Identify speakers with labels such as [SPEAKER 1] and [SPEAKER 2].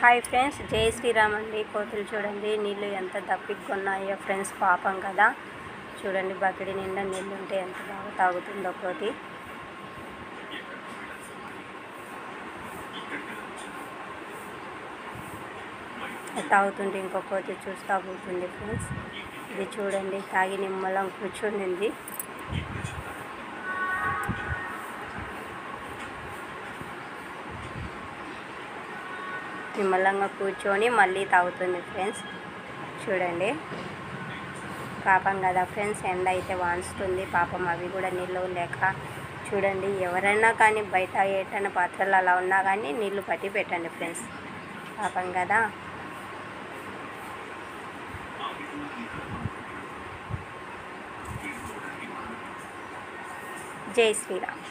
[SPEAKER 1] Hi friends, జై శ్రీరామ్ అండి. కోతులు చూడండి నీళ్ళు ఎంత దప్పికొన్నాయో ఫ్రెండ్స్. పాపం కదా, చూడండి బకెట్ నిండా నీళ్ళు ఉంటే ఎంత బాగా తాగుతుందో కోతి. తాగుతుంటే ఇంకో కోతి చూస్తూ పోతుంది ఫ్రెండ్స్. ఇది చూడండి, తాగి నిమ్మలం కూర్చుండింది. నిమ్మలంగా కూర్చొని మళ్ళీ తాగుతుంది ఫ్రెండ్స్. చూడండి, పాపం కదా ఫ్రెండ్స్. ఎండ అయితే వాన్స్తుంది పాపం. అవి కూడా నీళ్ళు లేక చూడండి. ఎవరైనా కానీ బయట ఏటైనా పాత్రలు అలా ఉన్నా కానీ నీళ్ళు పట్టి పెట్టండి ఫ్రెండ్స్. పాపం కదా. జై శ్రీరామ్.